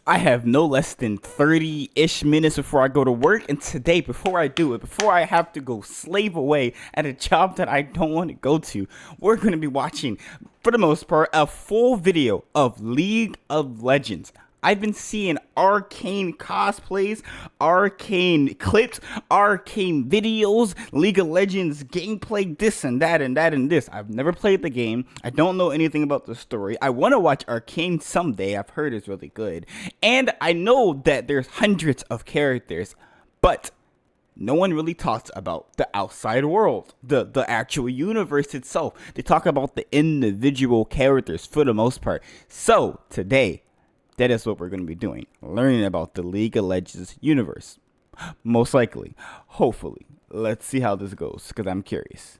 I have no less than 30-ish minutes before I go to work, and today, before I do it, before I have to go slave away at a job that I don't want to go to, we're going to be watching, for the most part, a full video of League of Legends. I've been seeing arcane cosplays, arcane clips, arcane videos, League of Legends gameplay, this and that and that and this. I've never played the game. I don't know anything about the story. I want to watch Arcane someday. I've heard it's really good. And I know that there's hundreds of characters, but no one really talks about the outside world, the actual universe itself. They talk about the individual characters for the most part. So today, that is what we're going to be doing, learning about the League of Legends universe. Most likely, hopefully. Let's see how this goes, because I'm curious.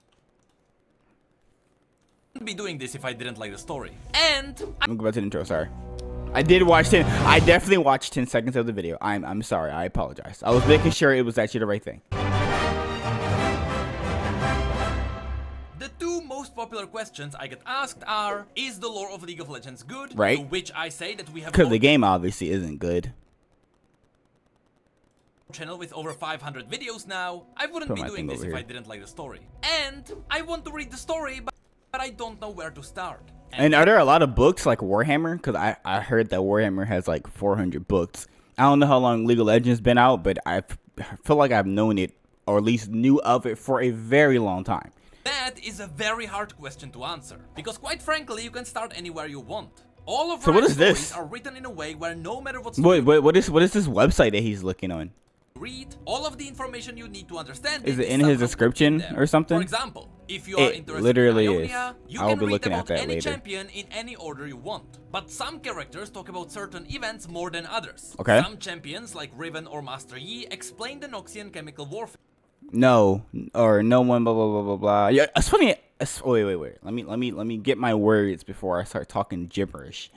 I wouldn't be doing this if I didn't like the story. And I'm going to go back to the intro, sorry. I definitely watched 10 seconds of the video. I'm sorry, I apologize. I was making sure it was actually the right thing. the two most popular questions I get asked are, is the lore of League of Legends good? Right. To which I say that we have Because the game obviously isn't good. Channel with over 500 videos now. I wouldn't be doing this if I didn't like the story. And I want to read the story, but I don't know where to start. And are there a lot of books like Warhammer? Because I heard that Warhammer has like 400 books. I don't know how long League of Legends been out, but I feel like I've known it, or at least knew of it, for a very long time. That is a very hard question to answer, because quite frankly, you can start anywhere you want. All of so our what is stories this? are written in a way where no matter what what is this website that he's looking on? read, all of the information you need to understand is it in his description or something? For example, if you are interested literally in Ionia, you I will can be read looking about at that any later. champion in any order you want. But some characters talk about certain events more than others. Okay. Some champions like Riven or Master Yi explain the Noxian chemical warfare. No, or no one, blah blah blah blah blah. Yeah, it's funny. Wait. Let me get my words before I start talking gibberish.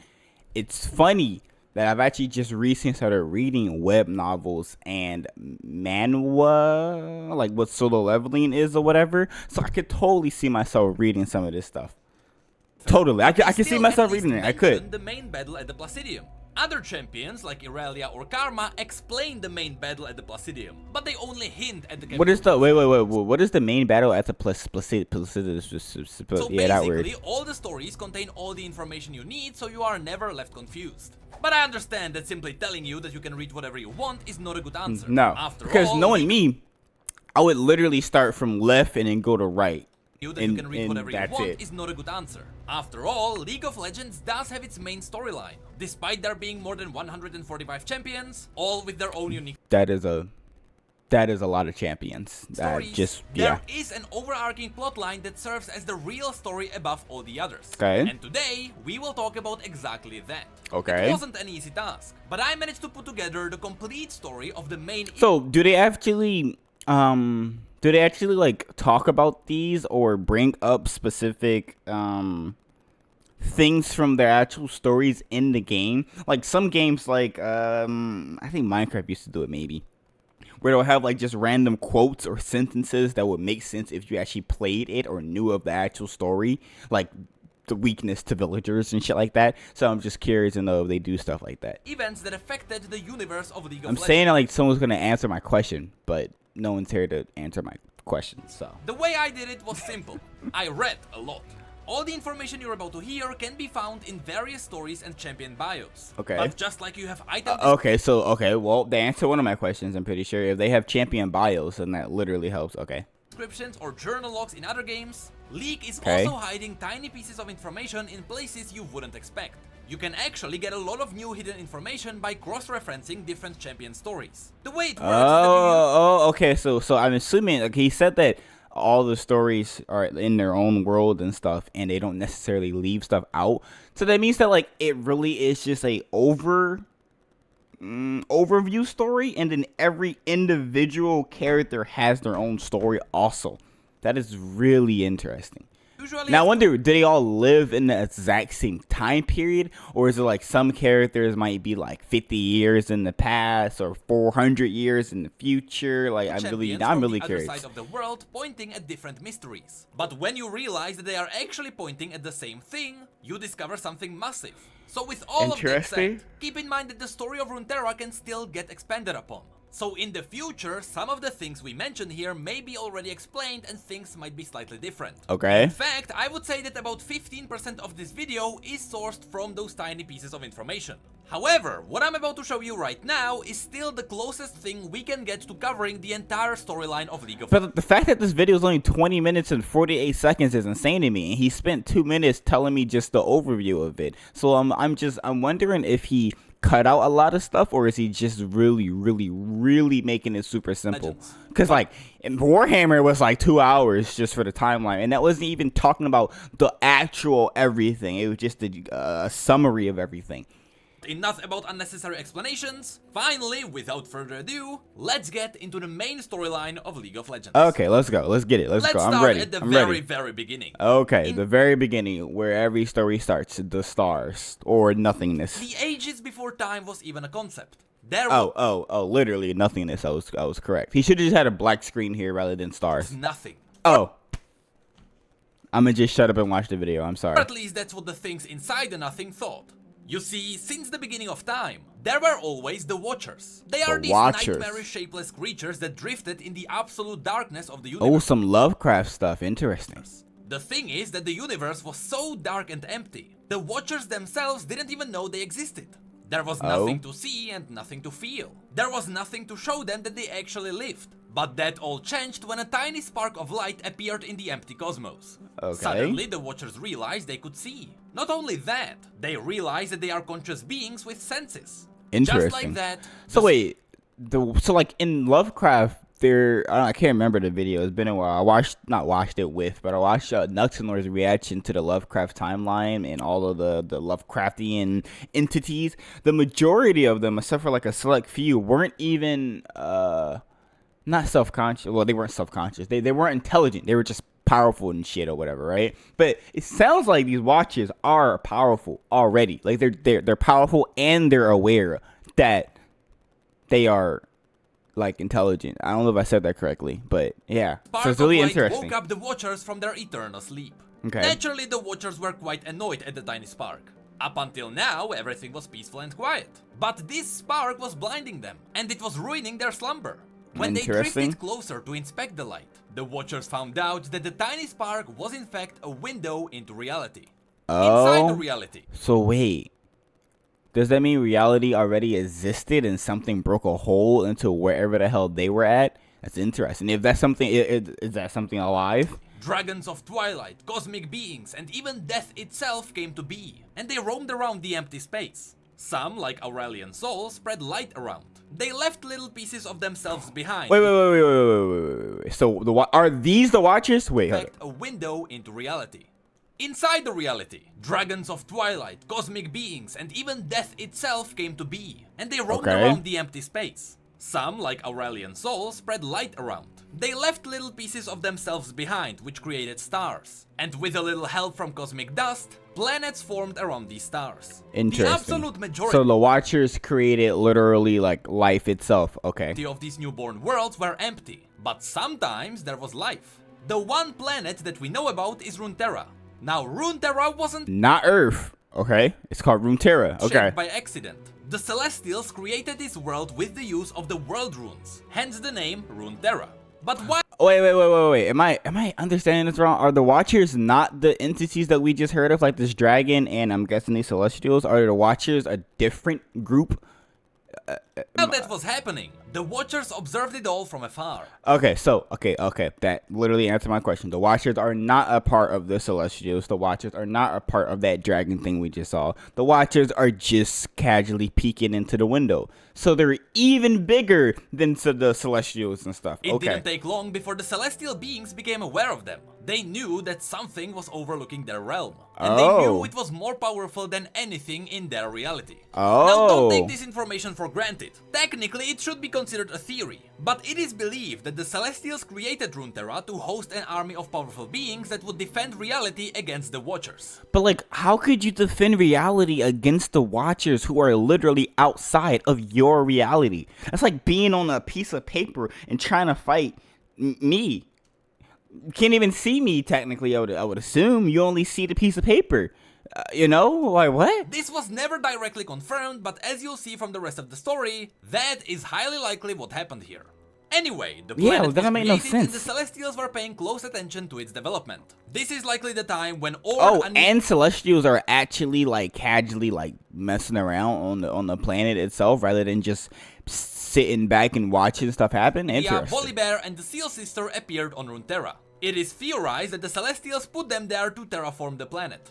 It's funny that I've actually just recently started reading web novels and manhwa, like what solo leveling is or whatever. So I could totally see myself reading some of this stuff. Totally, I could see myself reading it. I could. The main battle at the Placidium. Other champions like Irelia or Karma explain the main battle at the Placidium, but they only hint at the. What is the wait? What is the main battle at the Placidium? So yeah, that word. basically, all the stories contain all the information you need, so you are never left confused. But I understand that simply telling you that you can read whatever you want is not a good answer. No, because knowing me, I would literally start from left and then go to right. That you can read whatever you want is not a good answer. After all, League of Legends does have its main storyline, despite there being more than 145 champions, all with their own unique. That is a lot of champions. There is an overarching plotline that serves as the real story above all the others. Okay. And today we will talk about exactly that. Okay. It wasn't an easy task, but I managed to put together the complete story of the main. So do they actually like talk about these or bring up specific things from their actual stories in the game? Like some games, like I think Minecraft used to do it, maybe, where they'll have like just random quotes or sentences that would make sense if you actually played it or knew of the actual story, like the weakness to villagers and shit like that. So I'm just curious to know if they do stuff like that. Events that affected the universe of League of I'm Legends. saying like someone's gonna answer my question, but no one's here to answer my questions. So the way I did it was simple. I read a lot. All the information you're about to hear can be found in various stories and champion bios. Okay. But just like you have items. Well, they answer one of my questions. I'm pretty sure if they have champion bios, then that literally helps. Okay. Descriptions or journal logs in other games, League is Okay. also hiding tiny pieces of information in places you wouldn't expect. You can actually get a lot of new hidden information by cross-referencing different champion stories. The way it works is that okay. So I'm assuming, like, he said that all the stories are in their own world and stuff, and they don't necessarily leave stuff out. So that means that like it really is just a overview story, and then every individual character has their own story also. That is really interesting. Now I wonder, do they all live in the exact same time period, or is it like some characters might be like 50 years in the past or 400 years in the future? Like I'm really curious. Other side of the world pointing at different mysteries. But when you realize that they are actually pointing at the same thing, you discover something massive. So with all of that Interesting. said, keep in mind that the story of Runeterra can still get expanded upon. So in the future, some of the things we mentioned here may be already explained and things might be slightly different. Okay. In fact, I would say that about 15% of this video is sourced from those tiny pieces of information. However, what I'm about to show you right now is still the closest thing we can get to covering the entire storyline of League of Legends. But the fact that this video is only 20 minutes and 48 seconds is insane to me. And he spent 2 minutes telling me just the overview of it. So I'm wondering if he cut out a lot of stuff, or is he just really making it super simple? Because like in Warhammer was like 2 hours just for the timeline, and that wasn't even talking about the actual everything. It was just a summary of everything. Enough about unnecessary explanations. Finally, without further ado, let's get into the main storyline of League of Legends. Okay, let's go. Let's get it. Let's go. I'm ready. Let's start at the very beginning. Okay, the very beginning, where every story starts, the stars or nothingness. The ages before time was even a concept. Literally nothingness. I was correct. He should have just had a black screen here rather than stars. Nothing. Oh. I'm gonna just shut up and watch the video. I'm sorry. Or at least that's what the things inside the nothing thought. You see, since the beginning of time, there were always the Watchers. They are these nightmarish shapeless creatures that drifted in the absolute darkness of the universe. Oh, some Lovecraft stuff. Interesting. The thing is that the universe was so dark and empty, the Watchers themselves didn't even know they existed. There was nothing to see and nothing to feel. There was nothing to show them that they actually lived. But that all changed when a tiny spark of light appeared in the empty cosmos. Okay. Suddenly, the Watchers realized they could see. Not only that, they realized that they are conscious beings with senses. Interesting. Just like that. So wait, so like in Lovecraft, I can't remember the video. It's been a while. I watched Nuxenor's reaction to the Lovecraft timeline and all of the Lovecraftian entities. The majority of them, except for like a select few, weren't even not self-conscious. Well, they weren't self-conscious. They weren't intelligent. They were just powerful and shit or whatever, right? But it sounds like these Watchers are powerful already. Like they're powerful and they're aware that they are like intelligent. I don't know if I said that correctly, but yeah. So it's really interesting. Woke up the Watchers from their eternal sleep. Okay. Naturally, the Watchers were quite annoyed at the tiny spark. Up until now, everything was peaceful and quiet. But this spark was blinding them, and it was ruining their slumber. When they drifted closer to inspect the light, the Watchers found out that the tiny spark was in fact a window into reality. Inside the reality. So wait. Does that mean reality already existed and something broke a hole into wherever the hell they were at? That's interesting. If that's something, is that something alive? Dragons of twilight, cosmic beings, and even death itself came to be, and they roamed around the empty space. Some, like Aurelian souls, spread light around. They left little pieces of themselves behind. Wait. So are these the Watchers? Wait, in fact, a window into reality. Inside the reality, dragons of twilight, cosmic beings, and even death itself came to be, and they roamed around the empty space. Some, like Aurelian souls, spread light around. They left little pieces of themselves behind, which created stars. And with a little help from cosmic dust, planets formed around these stars. Interesting. The absolute majority. So the Watchers created literally like life itself. Okay. Of these newborn worlds were empty, but sometimes there was life. The one planet that we know about is Runeterra. Now, Runeterra wasn't not Earth. Okay. It's called Runeterra. Okay. by accident. The Celestials created this world with the use of the world runes, hence the name Runeterra. But why? Wait. Am I understanding this wrong? Are the Watchers not the entities that we just heard of, like this dragon and I'm guessing these Celestials? Are the Watchers a different group? While that was happening, the Watchers observed it all from afar. Okay. That literally answered my question. The Watchers are not a part of the Celestials. The Watchers are not a part of that dragon thing we just saw. The Watchers are just casually peeking into the window. So they're even bigger than the Celestials and stuff. It didn't take long before the Celestial beings became aware of them. They knew that something was overlooking their realm. And they knew it was more powerful than anything in their reality. Now don't take this information for granted. Technically it should be considered a theory. But it is believed that the Celestials created Runeterra to host an army of powerful beings that would defend reality against the Watchers. But like, how could you defend reality against the Watchers who are literally outside of your reality? That's like being on a piece of paper and trying to fight me. You can't even see me technically. I would assume you only see the piece of paper. You know, like what? This was never directly confirmed, but as you'll see from the rest of the story, that is highly likely what happened here. Anyway, the planet was created and the Celestials were paying close attention to its development. This is likely the time when and Celestials are actually like casually like messing around on the planet itself rather than just sitting back and watching stuff happen. Yeah, Volibear and the Seal Sister appeared on Runeterra. It is theorized that the Celestials put them there to terraform the planet.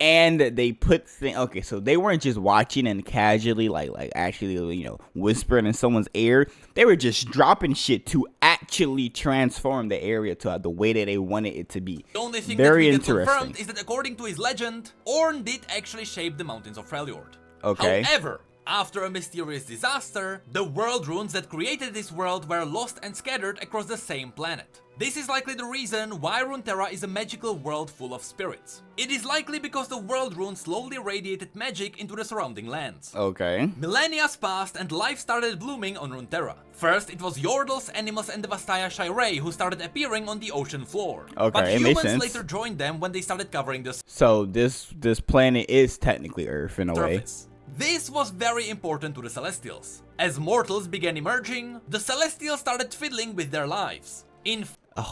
And they put okay, so they weren't just watching and casually like actually, you know, whispering in someone's ear. They were just dropping shit to actually transform the area to the way that they wanted it to be. The only thing that we get confirmed is that according to his legend, Ornn did actually shape the mountains of Freljord. Okay. However, after a mysterious disaster, the world runes that created this world were lost and scattered across the same planet. This is likely the reason why Runeterra is a magical world full of spirits. It is likely because the world runes slowly radiated magic into the surrounding lands. Okay. Millennia passed and life started blooming on Runeterra. First, it was Yordles, animals, and the Vastaya Shirei who started appearing on the ocean floor. Okay, but it makes sense. humans later joined them when they started covering the So this planet is technically Earth in a surface. This was very important to the Celestials. As mortals began emerging, the Celestials started fiddling with their lives.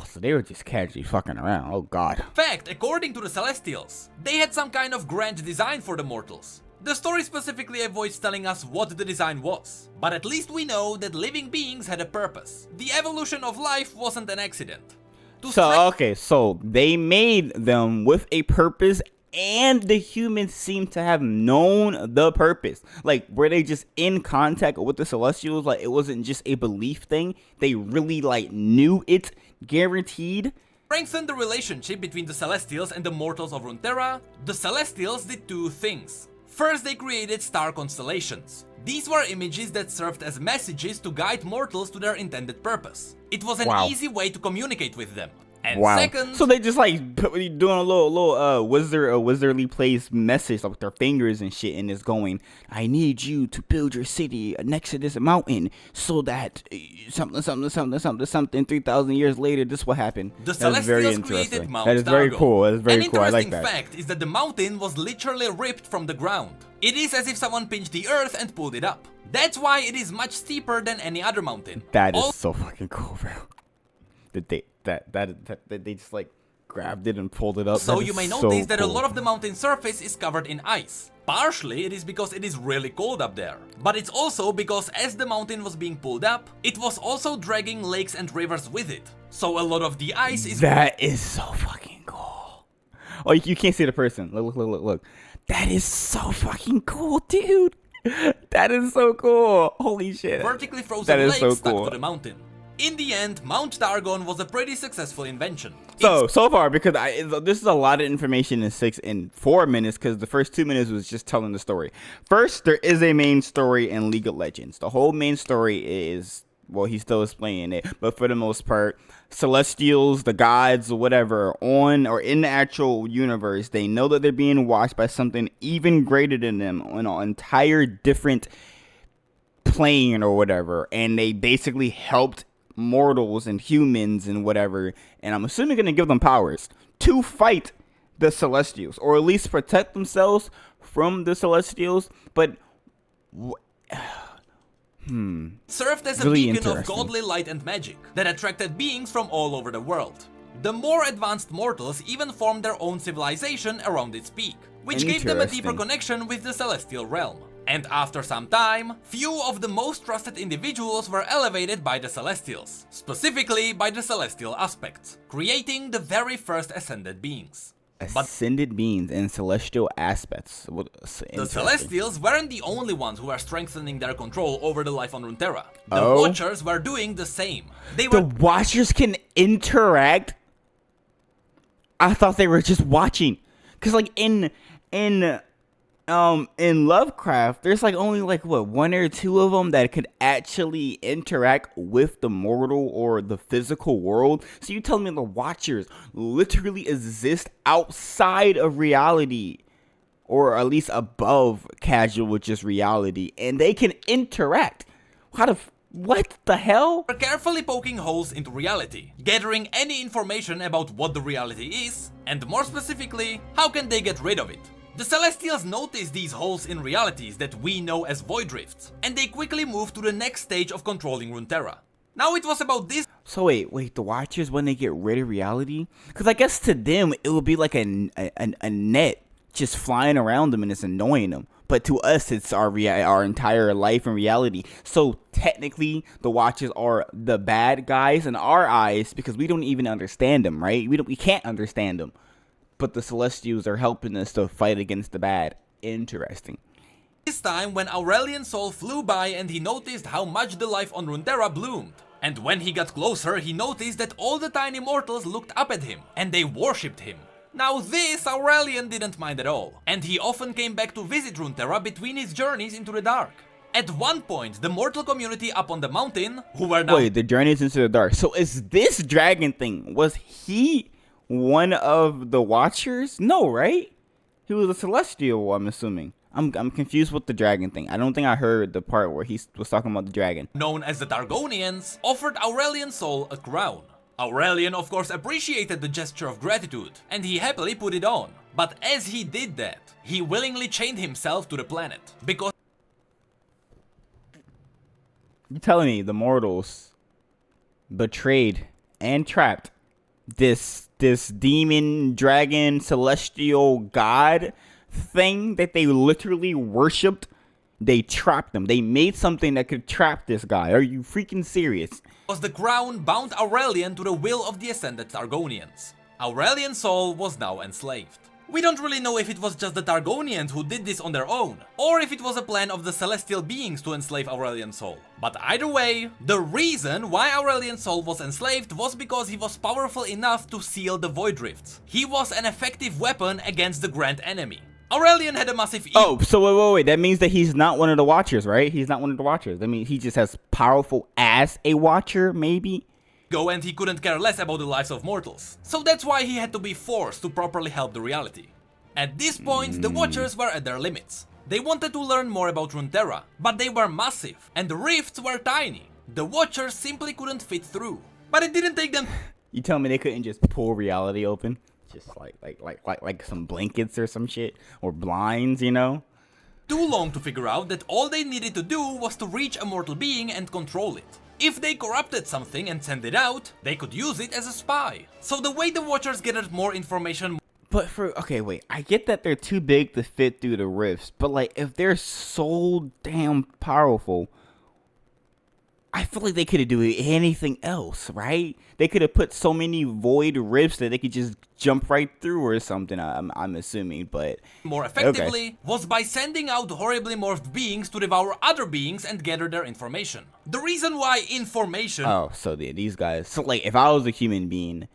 So they were just casually fucking around. Oh god. In fact, according to the Celestials, they had some kind of grand design for the mortals. The story specifically avoids telling us what the design was, but at least we know that living beings had a purpose. The evolution of life wasn't an accident. So they made them with a purpose, and the humans seem to have known the purpose. Like, were they just in contact with the Celestials? Like, it wasn't just a belief thing. They really, like, knew it, guaranteed. Strengthen the relationship between the Celestials and the mortals of Runeterra. The Celestials did two things. First, they created star constellations. These were images that served as messages to guide mortals to their intended purpose. It was an easy way to communicate with them. And second, so they just like doing a little wizardly placed message like with their fingers and shit, and it's going, I need you to build your city next to this mountain so that something 3,000 years later this will happen. The Celestials created Mount That is very cool. That is very cool. I like that. An interesting fact is that the mountain was literally ripped from the ground. It is as if someone pinched the earth and pulled it up. That's why it is much steeper than any other mountain. That is so fucking cool, bro. That they just like grabbed it and pulled it up. So you may notice that a lot of the mountain surface is covered in ice. Partially it is because it is really cold up there, but it's also because as the mountain was being pulled up, it was also dragging lakes and rivers with it. So a lot of the ice is— That is so fucking cool. Oh, you can't see the person. Look. That is so fucking cool, dude. That is so cool. Holy shit. Vertically frozen lakes stuck to the mountain. In the end, Mount Targon was a pretty successful invention. So far, because this is a lot of information in 4 minutes, because the first 2 minutes was just telling the story. First, there is a main story in League of Legends. The whole main story is, well, he's still explaining it, but for the most part, Celestials, the gods, or whatever, on or in the actual universe, they know that they're being watched by something even greater than them on an entire different plane or whatever, and they basically helped mortals and humans and whatever, and I'm assuming gonna give them powers to fight the Celestials, or at least protect themselves from the Celestials. But served as a beacon of godly light and magic that attracted beings from all over the world. The more advanced mortals even formed their own civilization around its peak, which gave them a deeper connection with the celestial realm. And after some time, few of the most trusted individuals were elevated by the Celestials, specifically by the celestial aspects, creating the very first ascended beings. Ascended beings and celestial aspects. The Celestials weren't the only ones who were strengthening their control over the life on Runeterra. The Watchers were doing the same. The Watchers can interact? I thought they were just watching. Cause like in Lovecraft, there's like only like what, 1 or 2 of them that could actually interact with the mortal or the physical world. So you telling me the Watchers literally exist outside of reality, or at least above casual just reality, and they can interact? What the hell? We're carefully poking holes into reality, gathering any information about what the reality is, and more specifically, how can they get rid of it. The Celestials notice these holes in realities that we know as void rifts, and they quickly move to the next stage of controlling Runeterra. Now it was about this. So wait, the Watchers, when they get rid of reality? Because I guess to them, it would be like a net just flying around them and it's annoying them. But to us, it's our entire life and reality. So technically, the Watchers are the bad guys in our eyes because we don't even understand them, right? We can't understand them. But the Celestials are helping us to fight against the bad. Interesting. This time when Aurelian Sol flew by and he noticed how much the life on Runeterra bloomed. And when he got closer, he noticed that all the tiny mortals looked up at him, and they worshipped him. Now this Aurelian didn't mind at all, and he often came back to visit Runeterra between his journeys into the dark. At one point, the mortal community up on the mountain, who were now— Wait, the journeys into the dark. So is this dragon thing, was he one of the Watchers? No, right? He was a Celestial, I'm assuming. I'm confused with the dragon thing. I don't think I heard the part where he was talking about the dragon. Known as the Targonians, offered Aurelian Sol a crown. Aurelian of course appreciated the gesture of gratitude, and he happily put it on. But as he did that, he willingly chained himself to the planet, because— You telling me the mortals betrayed and trapped this demon, dragon, celestial god thing that they literally worshipped? They trapped them. They made something that could trap this guy. Are you freaking serious? Was the crown bound Aurelian to the will of the ascended Targonians. Aurelian Sol was now enslaved. We don't really know if it was just the Targonians who did this on their own, or if it was a plan of the celestial beings to enslave Aurelian Sol. But either way, the reason why Aurelian Sol was enslaved was because he was powerful enough to seal the void rifts. He was an effective weapon against the grand enemy. Aurelian had a massive ego. Oh, so wait. That means that he's not one of the Watchers, right? He's not one of the Watchers. I mean, he just has powerful as a Watcher, maybe? And he couldn't care less about the lives of mortals. So that's why he had to be forced to properly help the reality. At this point, the Watchers were at their limits. They wanted to learn more about Runeterra, but they were massive, and the rifts were tiny. The Watchers simply couldn't fit through. But it didn't take them— You tell me they couldn't just pull reality open? Just like some blankets or some shit? Or blinds, you know? too long to figure out that all they needed to do was to reach a mortal being and control it. If they corrupted something and sent it out, they could use it as a spy. So the way the Watchers gathered more information— But okay, wait, I get that they're too big to fit through the rifts, but like, if they're so damn powerful, I feel like they could have done anything else, right? They could have put so many void rifts that they could just jump right through or something, I'm assuming, but— more effectively, was by sending out horribly morphed beings to devour other beings and gather their information. The reason why information— Oh, so these guys— So like, if I was a human being,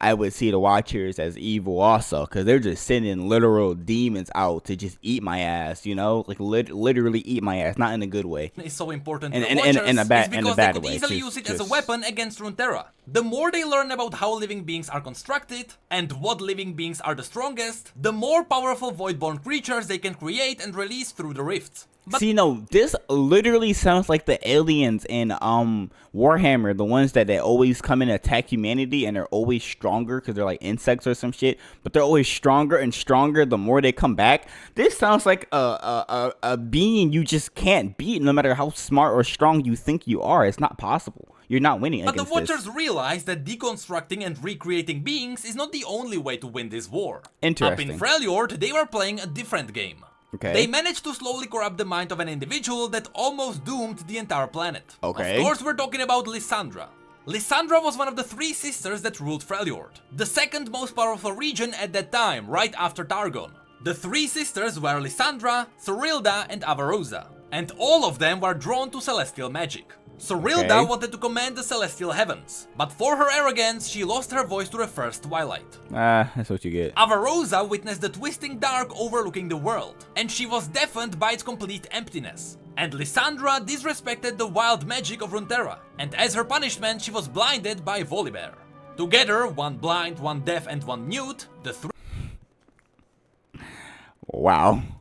I would see the Watchers as evil also, because they're just sending literal demons out to just eat my ass, you know? Like, literally eat my ass, not in a good way. Is so important to In the Watchers a bad is because they could way. easily use it as a weapon against Runeterra. The more they learn about how living beings are constructed, and what living beings are the strongest, the more powerful voidborn creatures they can create and release through the rifts. But see, no, this literally sounds like the aliens in Warhammer, the ones that always come and attack humanity, and they're always stronger because they're like insects or some shit, but they're always stronger and stronger the more they come back. This sounds like a being you just can't beat, no matter how smart or strong you think you are. It's not possible. You're not winning But against the Watchers realize that deconstructing and recreating beings is not the only way to win this war. Interesting. Up in Freljord, they were playing a different game. Okay. They managed to slowly corrupt the mind of an individual that almost doomed the entire planet. Okay. Of course, we're talking about Lysandra. Lysandra was one of the three sisters that ruled Freljord, the second most powerful region at that time, right after Targon. The three sisters were Lysandra, Sorilda, and Avarosa, and all of them were drawn to celestial magic. Sorilda wanted to command the celestial heavens, but for her arrogance, she lost her voice to the first twilight. That's what you get. Avarosa witnessed the twisting dark overlooking the world, and she was deafened by its complete emptiness. And Lysandra disrespected the wild magic of Runeterra, and as her punishment, she was blinded by Volibear. Together, one blind, one deaf, and one mute, the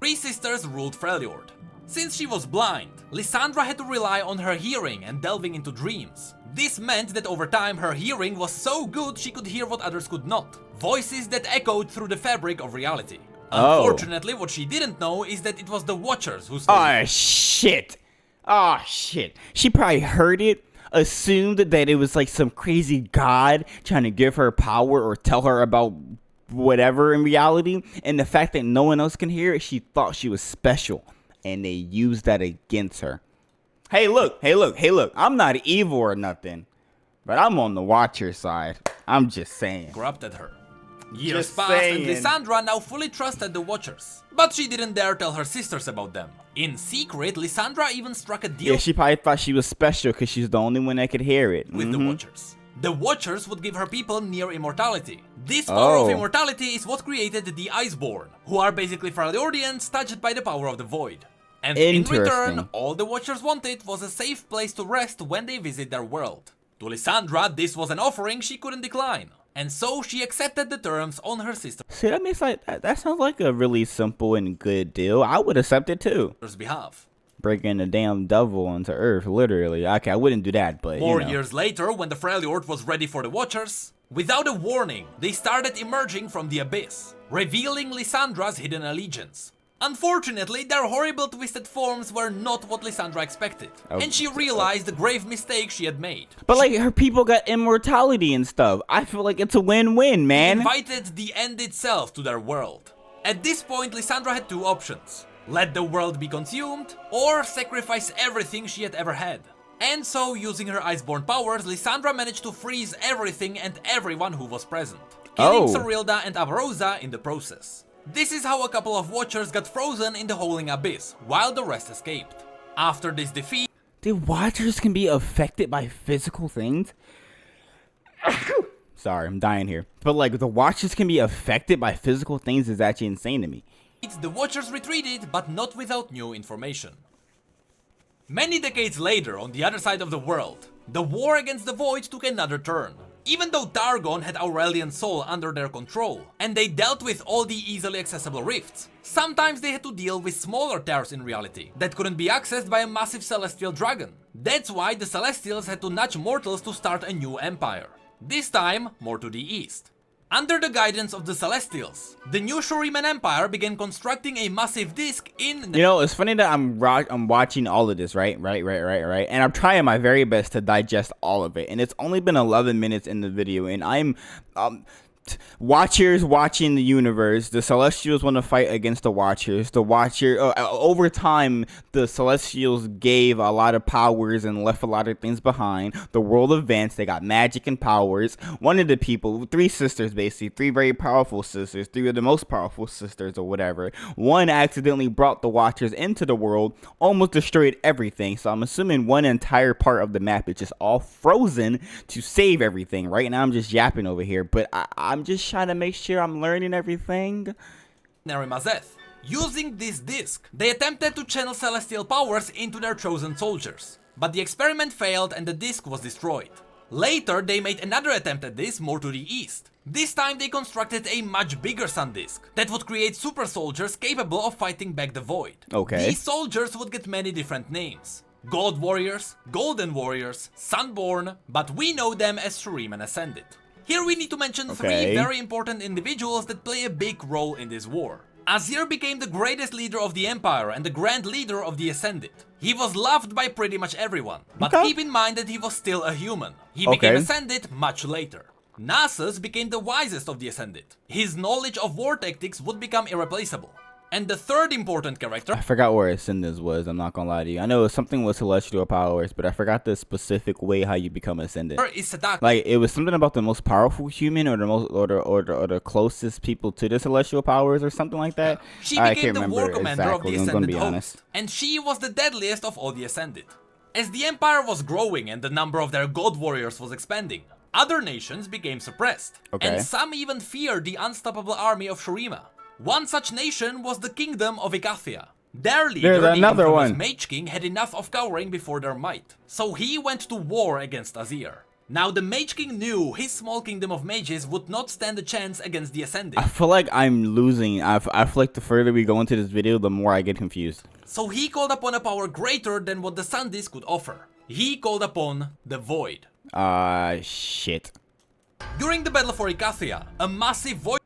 three sisters ruled Freljord. Since she was blind, Lysandra had to rely on her hearing and delving into dreams. This meant that over time her hearing was so good she could hear what others could not. Voices that echoed through the fabric of reality. Unfortunately, what she didn't know is that it was the Watchers who stole it. Oh, shit. Oh, shit. She probably heard it, assumed that it was like some crazy god trying to give her power or tell her about whatever in reality. And the fact that no one else can hear it, she thought she was special. And they used that against her. Hey, look. I'm not evil or nothing. But I'm on the Watcher side. I'm just saying. Grabbed at her. Years passed and Lysandra now fully trusted the Watchers. But she didn't dare tell her sisters about them. In secret, Lysandra even struck a deal. Yeah, she probably thought she was special because she's the only one that could hear it. With the Watchers. The Watchers would give her people near immortality. This power of immortality is what created the Iceborn, who are basically Freljordians touched by the power of the Void. And in return, all the Watchers wanted was a safe place to rest when they visit their world. To Lysandra, this was an offering she couldn't decline. And so she accepted the terms on her sister's See, that makes that sounds like a really simple and good deal. I would accept it too. behalf. Breaking the damn devil into Earth, literally. Okay, I wouldn't do that, but More years later, when the Freljord was ready for the Watchers, without a warning, they started emerging from the abyss, revealing Lysandra's hidden allegiance. Unfortunately, their horrible twisted forms were not what Lysandra expected, and she realized the grave mistake she had made. But like, her people got immortality and stuff. I feel like it's a win-win, man. They invited the end itself to their world. At this point, Lysandra had two options. Let the world be consumed, or sacrifice everything she had ever had. And so, using her Iceborn powers, Lysandra managed to freeze everything and everyone who was present, killing Sarilda and Avarosa in the process. This is how a couple of Watchers got frozen in the Howling Abyss, while the rest escaped. After this defeat... The Watchers can be affected by physical things? Sorry, I'm dying here. But like, the Watchers can be affected by physical things is actually insane to me. The Watchers retreated, but not without new information. Many decades later, on the other side of the world, the war against the Void took another turn. Even though Targon had Aurelian's soul under their control, and they dealt with all the easily accessible rifts, sometimes they had to deal with smaller tears in reality that couldn't be accessed by a massive celestial dragon. That's why the Celestials had to nudge mortals to start a new empire. This time, more to the east. Under the guidance of the Celestials, the new Shuriman Empire began constructing a massive disc in... You know, it's funny that I'm watching all of this, right? And I'm trying my very best to digest all of it. And it's only been 11 minutes in the video, and I'm... Watchers watching the universe. The Celestials want to fight against the Watchers. The over time, the Celestials gave a lot of powers and left a lot of things behind. The world advanced. They got magic and powers. One of the people, three sisters basically, three very powerful sisters, three of the most powerful sisters or whatever. One accidentally brought the Watchers into the world, almost destroyed everything. So I'm assuming one entire part of the map is just all frozen to save everything. Right now I'm just yapping over here, but I'm just trying to make sure I'm learning everything. Mazeth. Using this disc, they attempted to channel celestial powers into their chosen soldiers, but the experiment failed and the disc was destroyed. Later, they made another attempt at this more to the east. This time they constructed a much bigger sun disc that would create super soldiers capable of fighting back the Void. Okay. These soldiers would get many different names. God Warriors, Golden Warriors, Sunborn, but we know them as Shuriman Ascended. Here we need to mention three very important individuals that play a big role in this war. Azir became the greatest leader of the Empire and the Grand Leader of the Ascended. He was loved by pretty much everyone, but keep in mind that he was still a human. He became Ascended much later. Nasus became the wisest of the Ascended. His knowledge of war tactics would become irreplaceable. And the third important character... I forgot where Ascended was, I'm not gonna lie to you. I know something with celestial powers, but I forgot the specific way how you become Ascended. Like, it was something about the most powerful human or the most or the closest people to the celestial powers or something like that. She became the war commander of the Ascended host, and she was the deadliest of all the Ascended. As the Empire was growing and the number of their god warriors was expanding, other nations became suppressed, and some even feared the unstoppable army of Shurima. One such nation was the Kingdom of Icathia. Their leader, the infamous Mage King, had enough of cowering before their might, so he went to war against Azir. Now the Mage King knew his small kingdom of mages would not stand a chance against the Ascended. I feel like I'm losing. I feel like the further we go into this video, the more I get confused. So he called upon a power greater than what the Sun Disc could offer. He called upon the Void. Shit. During the battle for Icathia, a massive void...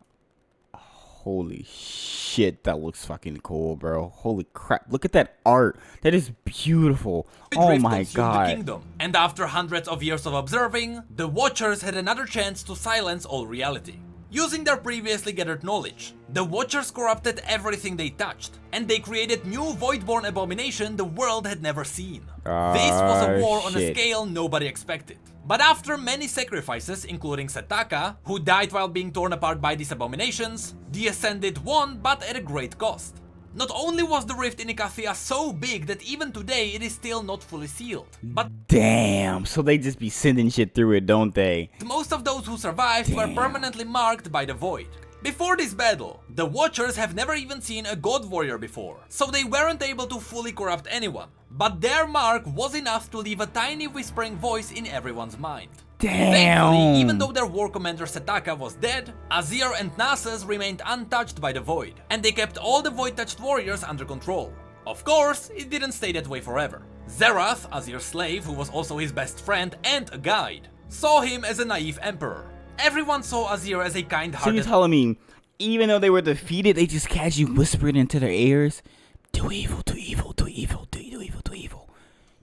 Holy shit, that looks fucking cool, bro. Holy crap. Look at that art. That is beautiful. Oh my god. The kingdom. And after hundreds of years of observing, the Watchers had another chance to silence all reality. Using their previously gathered knowledge, the Watchers corrupted everything they touched, and they created new Voidborn abomination the world had never seen. This was a war on a scale nobody expected. But after many sacrifices, including Setaka, who died while being torn apart by these abominations, the Ascended won, but at a great cost. Not only was the rift in Icathia so big that even today it is still not fully sealed, but damn, so they just be sending shit through it, don't they? Most of those who survived were permanently marked by the void. Before this battle, the Watchers have never even seen a God Warrior before, so they weren't able to fully corrupt anyone. But their mark was enough to leave a tiny whispering voice in everyone's mind. Damn! Thankfully, even though their war commander Setaka was dead, Azir and Nasus remained untouched by the void, and they kept all the void-touched warriors under control. Of course, it didn't stay that way forever. Zerath, Azir's slave, who was also his best friend and a guide, saw him as a naive emperor. Everyone saw Azir as a kind-hearted... So you're telling me, even though they were defeated, they just casually whispered into their ears, do evil, do evil, do evil, do evil, do evil.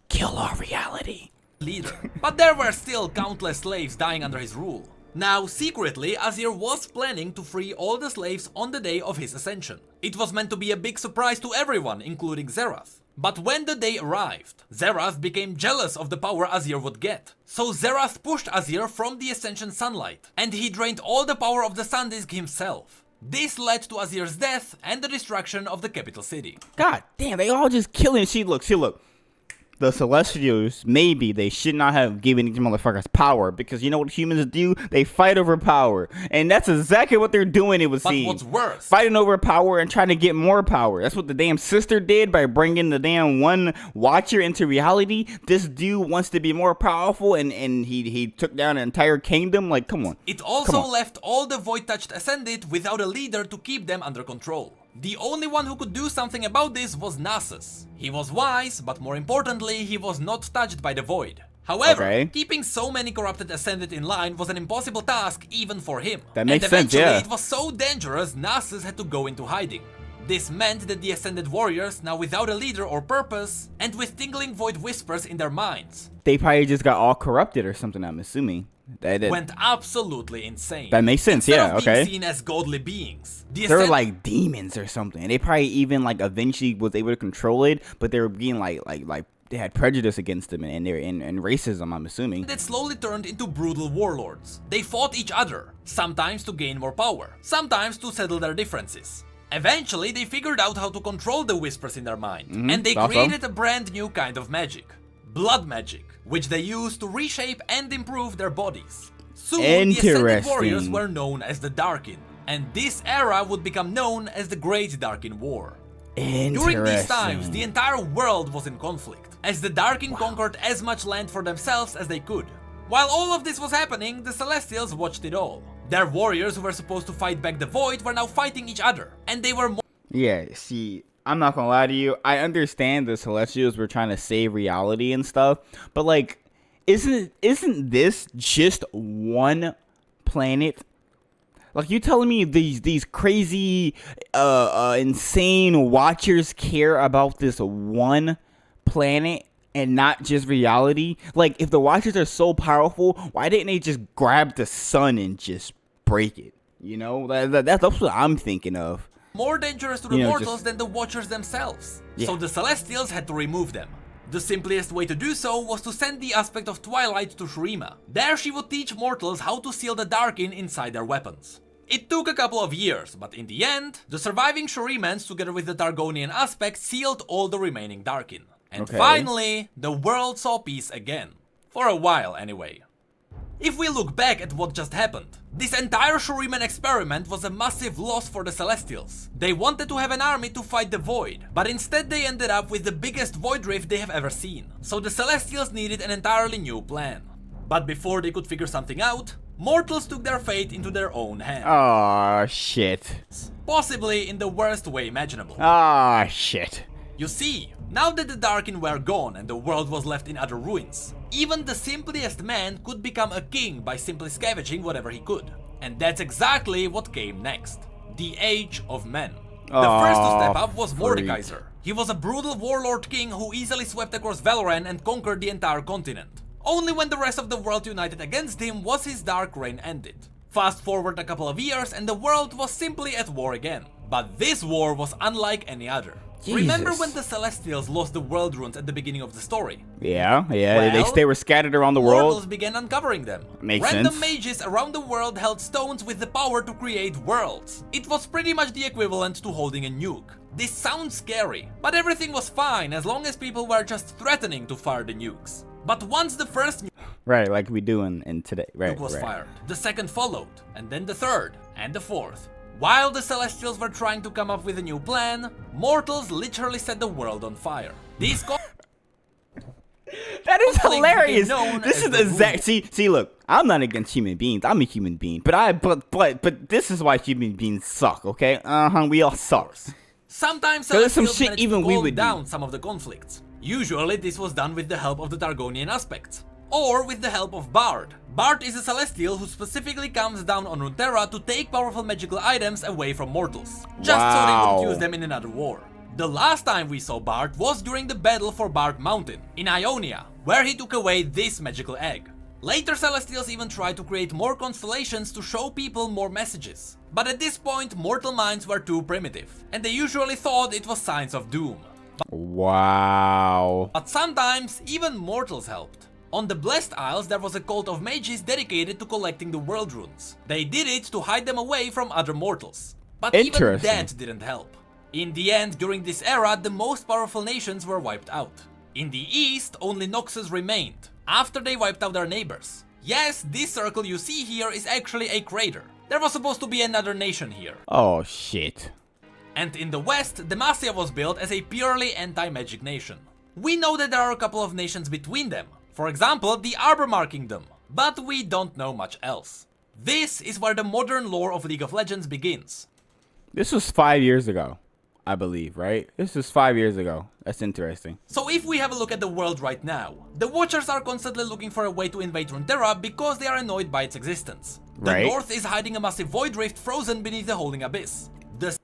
Kill our reality. Leader. But there were still countless slaves dying under his rule. Now, secretly, Azir was planning to free all the slaves on the day of his ascension. It was meant to be a big surprise to everyone, including Zerath. But when the day arrived, Zerath became jealous of the power Azir would get. So Zerath pushed Azir from the ascension sunlight, and he drained all the power of the Sun Disk himself. This led to Azir's death and the destruction of the capital city. God damn, they all just killing. See, look. The Celestials, maybe they should not have given these motherfuckers power, because you know what humans do? They fight over power, and that's exactly what they're doing, it would seem. But what's worse? Fighting over power and trying to get more power. That's what the damn sister did by bringing the damn one Watcher into reality. This dude wants to be more powerful, and he took down an entire kingdom. Like, come on. It also left all the Void-touched Ascended without a leader to keep them under control. The only one who could do something about this was Nasus. He was wise, but more importantly, he was not touched by the void. However, keeping so many corrupted Ascended in line was an impossible task even for him. That makes sense, yeah. It was so dangerous, Nasus had to go into hiding. This meant that the Ascended warriors, now without a leader or purpose, and with tingling void whispers in their minds, they probably just got all corrupted or something, I'm assuming. Went absolutely insane. That makes sense. Instead of being seen as godly beings, they're like demons or something. They probably even like eventually was able to control it, but they were being like they had prejudice against them and racism, I'm assuming. That slowly turned into brutal warlords. They fought each other, sometimes to gain more power, sometimes to settle their differences. Eventually, they figured out how to control the whispers in their mind, and they created a brand new kind of magic. Blood magic, which they used to reshape and improve their bodies. Soon, the Ascended warriors were known as the Darkin, and this era would become known as the Great Darkin War. During these times, the entire world was in conflict, as the Darkin conquered as much land for themselves as they could. While all of this was happening, the Celestials watched it all. Their warriors who were supposed to fight back the Void were now fighting each other, and they were more— Yeah, see, I'm not gonna lie to you. I understand the Celestials were trying to save reality and stuff, but like, isn't this just one planet? Like, you telling me these crazy, insane Watchers care about this one planet and not just reality? Like, if the Watchers are so powerful, why didn't they just grab the sun and just break it? You know, that's what I'm thinking of. More dangerous to the mortals than the Watchers themselves. Yeah. So the Celestials had to remove them. The simplest way to do so was to send the aspect of Twilight to Shurima. There she would teach mortals how to seal the Darkin inside their weapons. It took a couple of years, but in the end, the surviving Shurimans together with the Targonian aspect sealed all the remaining Darkin. And finally, the world saw peace again. For a while anyway. If we look back at what just happened, this entire Shuriman experiment was a massive loss for the Celestials. They wanted to have an army to fight the Void, but instead they ended up with the biggest Void Rift they have ever seen. So the Celestials needed an entirely new plan. But before they could figure something out, mortals took their fate into their own hands. Oh shit. Possibly in the worst way imaginable. Ah shit. You see, now that the Darkin were gone and the world was left in utter ruins, even the simplest man could become a king by simply scavenging whatever he could. And that's exactly what came next. the Age of Men. The first to step up was Mordekaiser. He was a brutal warlord king who easily swept across Valoran and conquered the entire continent. Only when the rest of the world united against him was his dark reign ended. Fast forward a couple of years and the world was simply at war again. But this war was unlike any other. Jesus. Remember when the Celestials lost the world runes at the beginning of the story? Yeah. Well, they were scattered around the world. Mortals began uncovering them. Makes Random sense. mages around the world held stones with the power to create worlds. It was pretty much the equivalent to holding a nuke. This sounds scary, but everything was fine as long as people were just threatening to fire the nukes. But once the first Right, like we do in today. Right, nuke was right. fired, the second followed, and then the third, and the fourth. While the Celestials were trying to come up with a new plan, mortals literally set the world on fire. These That is hilarious. known This as is the exact. See, look. I'm not against human beings. I'm a human being, but this is why human beings suck. Okay, we all suck. Sometimes there's some Celestials shit managed even to we calm would do. down some of the conflicts. Usually this was done with the help of the Targonian aspects, or with the help of Bard. Bard is a Celestial who specifically comes down on Runeterra to take powerful magical items away from mortals, just so they wouldn't use them in another war. The last time we saw Bard was during the battle for Bard Mountain, in Ionia, where he took away this magical egg. Later Celestials even tried to create more constellations to show people more messages. But at this point, mortal minds were too primitive, and they usually thought it was signs of doom. Wow. But sometimes, even mortals helped. On the Blessed Isles, there was a cult of mages dedicated to collecting the world runes. They did it to hide them away from other mortals. But even that didn't help. In the end, during this era, the most powerful nations were wiped out. In the east, only Noxus remained, after they wiped out their neighbors. Yes, this circle you see here is actually a crater. There was supposed to be another nation here. Oh shit. And in the west, Demacia was built as a purely anti-magic nation. We know that there are a couple of nations between them. For example, the Arbormar Kingdom. But we don't know much else. This is where the modern lore of League of Legends begins. This was 5 years ago, I believe, right? This was 5 years ago. That's interesting. So if we have a look at the world right now, the Watchers are constantly looking for a way to invade Runeterra because they are annoyed by its existence. The north is hiding a massive void rift frozen beneath the Holding Abyss. The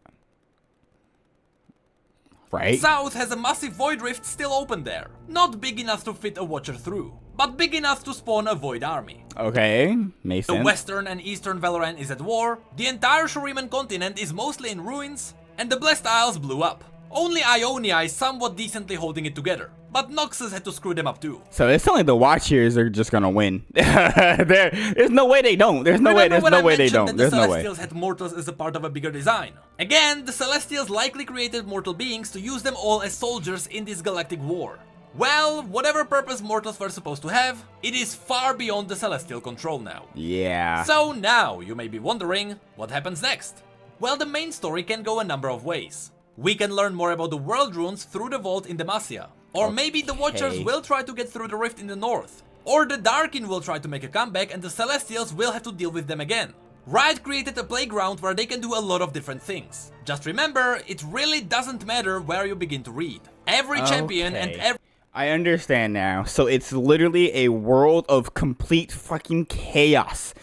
south has a massive void rift still open there. Not big enough to fit a Watcher through, but big enough to spawn a void army. Okay, makes sense. The western and eastern Valoran is at war, the entire Shuriman continent is mostly in ruins, and the Blessed Isles blew up. Only Ionia is somewhat decently holding it together, but Noxus had to screw them up too. So it's only the Watchers are just gonna win. There's no way they don't. There's no way they don't. There's no way. The Celestials had mortals as a part of a bigger design. Again, the Celestials likely created mortal beings to use them all as soldiers in this galactic war. Well, whatever purpose mortals were supposed to have, it is far beyond the Celestial control now. Yeah. So now, you may be wondering, what happens next? Well, the main story can go a number of ways. We can learn more about the world runes through the vault in Demacia. Or maybe the Watchers will try to get through the rift in the north. Or the Darkin will try to make a comeback and the Celestials will have to deal with them again. Riot created a playground where they can do a lot of different things. Just remember, it really doesn't matter where you begin to read. Every champion and every... I understand now. So it's literally a world of complete fucking chaos.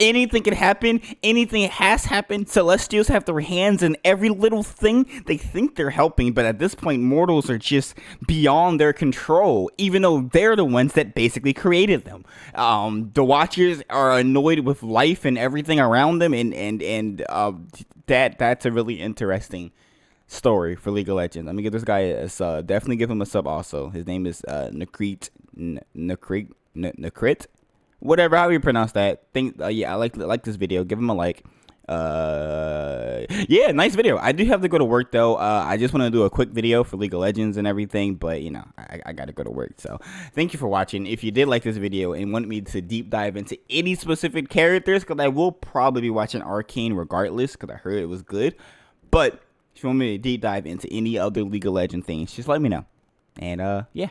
Anything can happen. Anything has happened. Celestials have their hands in every little thing. They think they're helping, but at this point, mortals are just beyond their control, even though they're the ones that basically created them. The Watchers are annoyed with life and everything around them, and that's a really interesting story for League of Legends. I'm gonna give this guy a sub. Definitely give him a sub also. His name is Nakrit. Whatever, how you pronounce that. Yeah, I like this video. Give him a like. Yeah, nice video. I do have to go to work though. I just want to do a quick video for League of Legends and everything, but you know, I gotta go to work. So thank you for watching. If you did like this video and want me to deep dive into any specific characters, because I will probably be watching Arcane regardless, because I heard it was good. But if you want me to deep dive into any other League of Legends things, just let me know. And yeah.